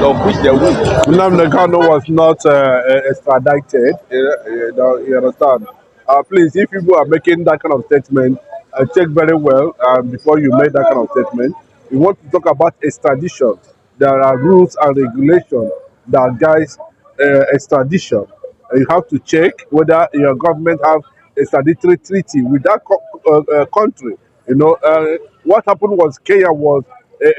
of which they will. Nnamdi Kanu was not extradited. You understand? Please, if people are making that kind of statement, check very well before you make that kind of statement. We want to talk about extradition. There are rules and regulations that guides extradition. You have to check whether your government have extraditory treaty with that country. What happened was Kenya was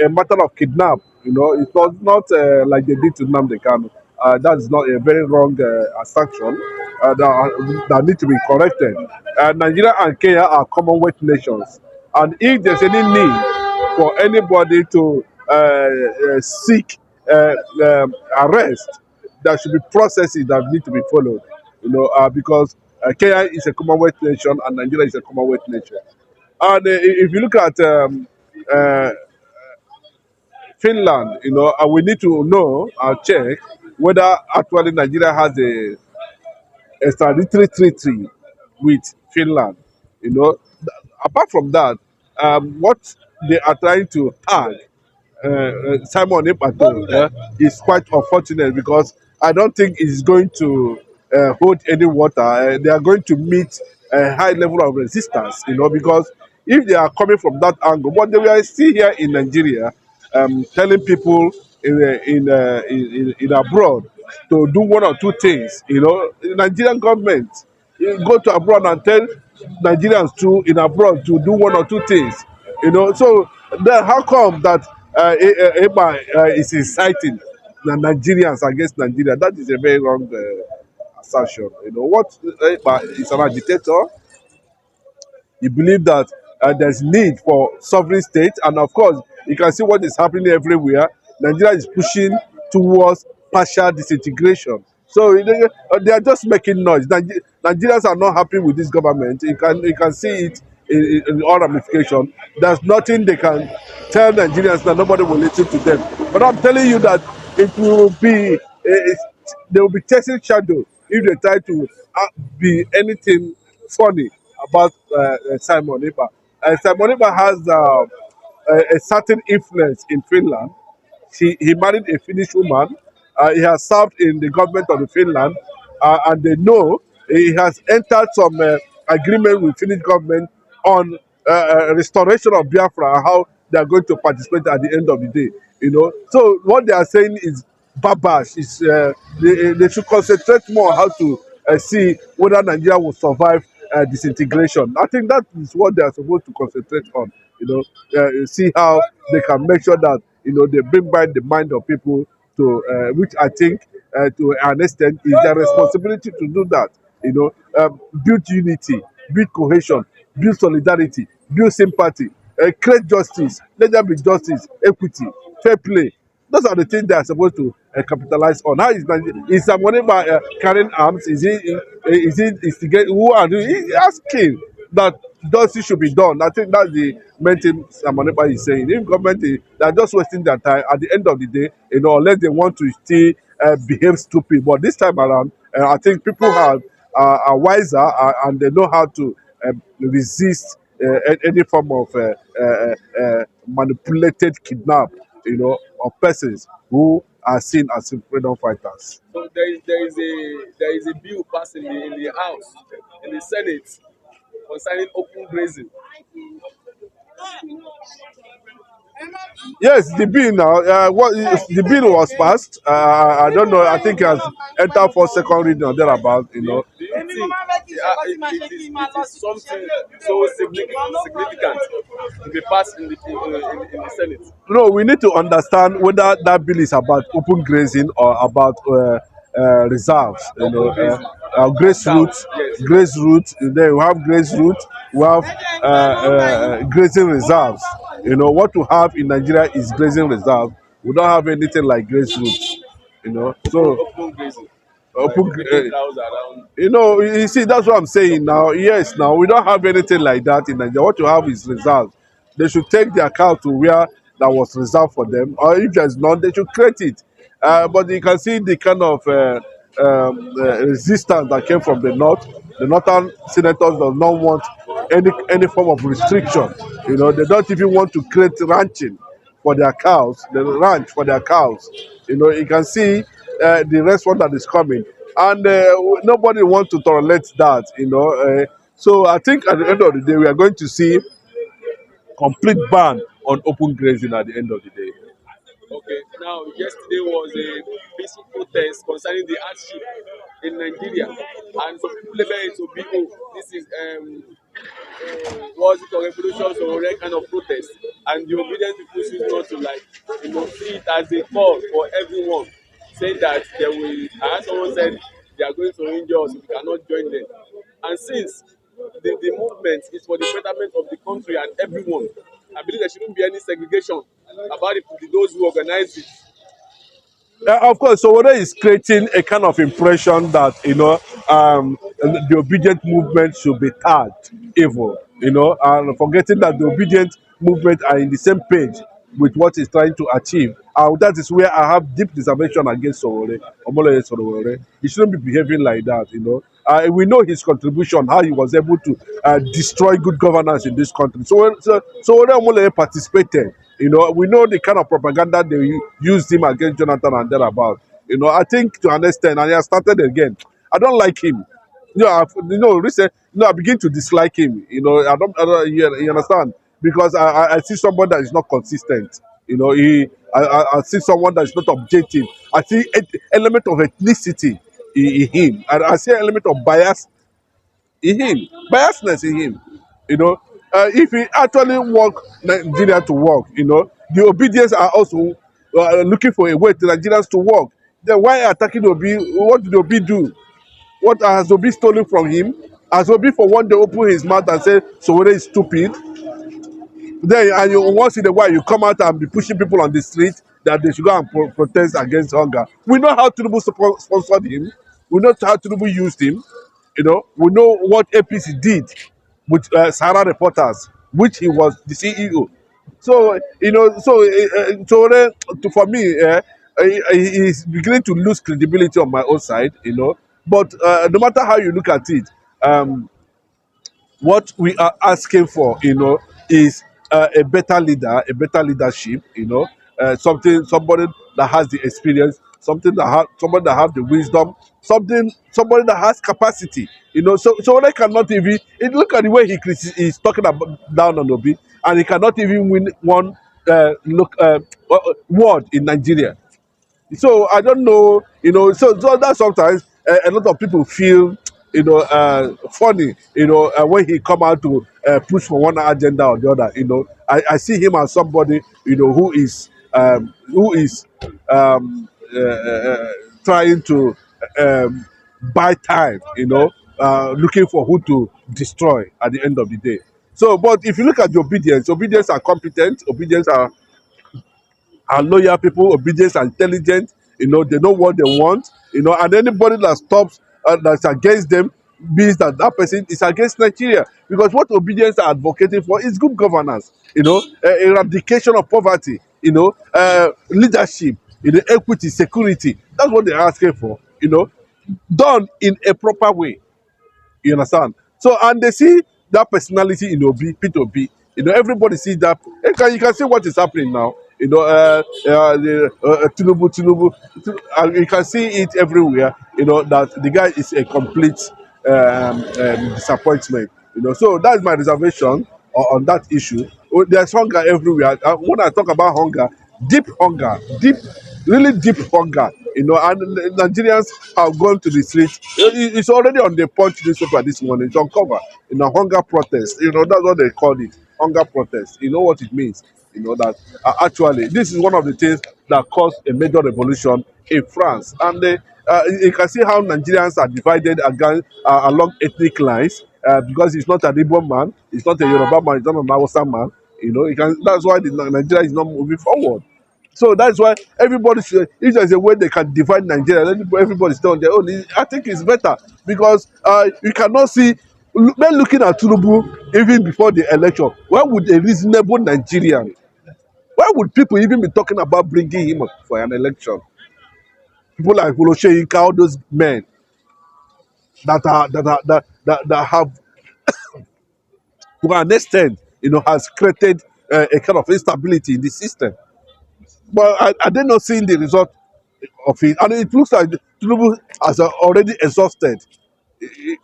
a matter of kidnap. It was not like they did to Nnamdi Kanu. That is not a very wrong assumption that need to be corrected. Nigeria and Kenya are Commonwealth nations, and if there's any need for anybody to seek arrest, there should be processes that need to be followed. Because Kenya is a Commonwealth nation and Nigeria is a Commonwealth nation. And if you look at uh, Finland, and we need to know and check whether actually Nigeria has a extraditory treaty with Finland. Apart from that, what they are trying to tag Simon Epato is quite unfortunate because I don't think it's going to hold any water. They are going to meet a high level of resistance, because if they are coming from that angle, but they were still here in Nigeria telling people in abroad to do one or two things. The Nigerian government go to abroad and tell Nigerians to in abroad to do one or two things. So then how come that Eba is inciting the Nigerians against Nigeria? That is a very wrong assertion. What Eba is an agitator. He believe that there's need for sovereign state, and of course, you can see what is happening everywhere. Nigeria is pushing towards partial disintegration. So they are just making noise. Nigerians are not happy with this government. You can see it in all ramifications. There's nothing they can tell Nigerians that nobody will listen to them. But I'm telling you that it will be they will be chasing shadow if they try to be anything funny about Simon Ekpa. Simon Ekpa has a certain influence in Finland. He married a Finnish woman. He has served in the government of the Finland, and they know he has entered some agreement with Finnish government on restoration of Biafra and how they are going to participate at the end of the day. So what they are saying is babash. They should concentrate more on how to see whether Nigeria will survive disintegration. I think that is what they are supposed to concentrate on. See how they can make sure that they bring back the mind of people to which I think to an extent is their responsibility to do that. Build unity, build cohesion, build solidarity, build sympathy, create justice. Let there be justice, equity, fair play. Those are the things they are supposed to capitalize on. How is someone carrying arms? Is he instigating? Who are he asking that justice should be done? I think that's the main thing Samoneba is saying. If government they are just wasting their time at the end of the day, unless they want to still behave stupid. But this time around, I think people are wiser and they know how to resist any form of manipulated kidnap, of persons who are seen as freedom fighters. So there is a bill passed in the House, in the Senate, concerning open grazing. Yes, the bill now. The bill was passed. I don't know. I think it has entered for second reading or thereabout. Do you think it is something so significant to be passed in the Senate? No, we need to understand whether that bill is about open grazing or about reserves. Grassroots, Yes. grassroots. Then we have grassroots. We have grazing reserves. What we have in Nigeria is grazing reserve. We don't have anything like grassroots. So Open grazing. Like open. creating cows around. You see, that's what I'm saying now. Yes, now we don't have anything like that in Nigeria. What you have is reserves. They should take their cow to where that was reserved for them, or if there's none, they should create it. But you can see the kind of resistance that came from the north. The northern senators does not want any form of restriction. They don't even want to create ranching for their cows, the ranch for their cows. You can see the restaurant that is coming, and nobody wants to tolerate that. So I think at the end of the day, we are going to see complete ban on open grazing at the end of the day. Okay, now yesterday was a peaceful protest concerning the hardship in Nigeria, and some people label it to be, oh, this is what's it called, revolution or that kind of protest, and the obedient people choose not to, like, see it as a call for everyone, saying that they will, as someone said, they are going to injure us, we cannot join them. And since the movement is for the betterment of the country and everyone, I believe there shouldn't be any segregation about those who organize it. Of course, so whether it's creating a kind of impression that the obedient movement should be tagged evil, and forgetting that the obedient movement are in the same page with what he's trying to achieve. That is where I have deep disappointment against Sowore, Omoloye Sowore. He shouldn't be behaving like that. We know his contribution, how he was able to destroy good governance in this country. So when Omoloye participated, we know the kind of propaganda they used him against Jonathan and thereabout. I think to an extent, and he has started again. I don't like him. Recent, I begin to dislike him. You understand? Because I see somebody that is not consistent. I see someone that is not objective. I see element of ethnicity in him. I see element of bias in him, biasness in him. If he actually want Nigeria to work, the obedience are also looking for a way to Nigerians to work. Then why attacking Obi? What did Obi do? What has Obi stolen from him? Has Obi for one day open his mouth and say, "So whether is stupid?" Then and you once in a while you come out and be pushing people on the street that they should go and protest against hunger. We know how Tinubu sponsored him. We know how Tinubu used him. We know what APC did with Sahara Reporters, which he was the CEO. So for me, he's beginning to lose credibility on my own side. But no matter how you look at it, what we are asking for, is a better leader, a better leadership, somebody that has the experience, somebody that has the wisdom, somebody that has capacity, so they cannot even look at the way he's talking about down on Obi, and he cannot even win one word in Nigeria. So I don't know, so that sometimes a lot of people feel, funny, when he come out to push for one agenda or the other. I see him as somebody, who is trying to buy time, looking for who to destroy at the end of the day. So, but if you look at the obedience are competent, obedience are loyal people, obedient and intelligent. They know what they want. And anybody that stops, that's against them, means that that person is against Nigeria. Because what obedience are advocating for is good governance. Eradication of poverty. Leadership. Equity, security. That's what they're asking for. Done in a proper way. You understand? So, and they see that personality in Obi, Peter Obi. Everybody sees that. You can see what is happening now. Tinubu. You can see it everywhere. That the guy is a complete disappointment. So that's my reservation on that issue. There's hunger everywhere. When I talk about hunger, really deep hunger. And Nigerians have gone to the streets. It's already on the Punch newspaper this morning. It's on cover. Hunger protest. That's what they call it. Hunger protest. You know what it means. That actually this is one of the things that caused a major revolution in France. And you can see how Nigerians are divided along ethnic lines, because he's not an Igbo man, he's not a Yoruba man, he's not an Hausa man. That's why Nigeria is not moving forward. So that's why everybody should, if there's a way they can divide Nigeria, let everybody stay on their own. I think it's better, because you cannot see men looking at Tinubu even before the election. Why would a reasonable Nigerian, why would people even be talking about bringing him up for an election? People like Oloseyinka, all those men that have, to an extent, has created a kind of instability in the system. But are they not seeing the result of it? And it looks like Tinubu has already exhausted,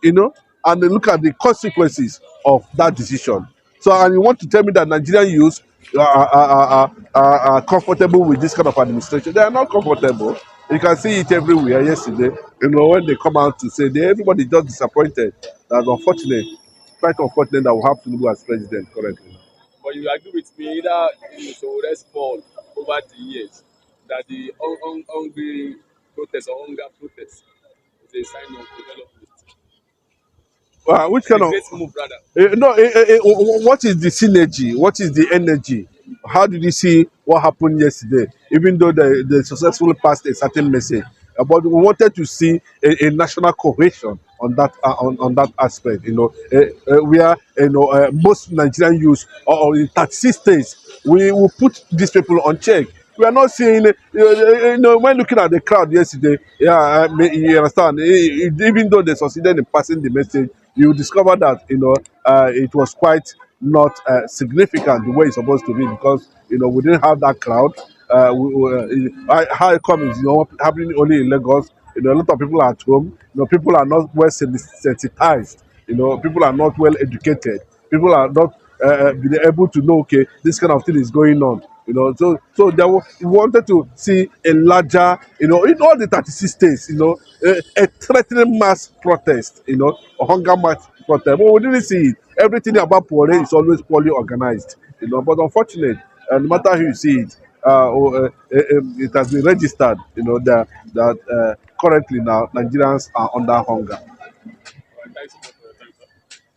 you know, and then look at the consequences of that decision. So, and you want to tell me that Nigerian youths are comfortable with this kind of administration? They are not comfortable. You can see it everywhere yesterday. You know, when they come out to say everybody just disappointed. That's unfortunate. Quite unfortunate that we have Tinubu as president currently. But you agree with me, either you should respond over the years that the hungry protest or hunger protest is a sign of development. Which It's a kind of great move, rather. no? What is the synergy? What is the energy? How did you see what happened yesterday? Even though they successfully passed a certain message, but we wanted to see a national cohesion on that aspect. You know, where most Nigerian youths or in 36 states, we will put these people on check. We are not seeing, when looking at the crowd yesterday, yeah, you understand, even though they succeeded in passing the message, you discover that, it was quite not significant the way it's supposed to be because, we didn't have that crowd. How it comes, happening only in Lagos. A lot of people are at home. People are not well sensitized. People are not well educated. People are not been able to know, okay, this kind of thing is going on. So we wanted to see a larger, in all the 36 states, a threatening mass protest, a hunger mass protest. But we didn't see it. Everything about Pore is always poorly organized, but unfortunate, no matter who you see it, it has been registered, that currently now Nigerians are under hunger. All right, thanks so much.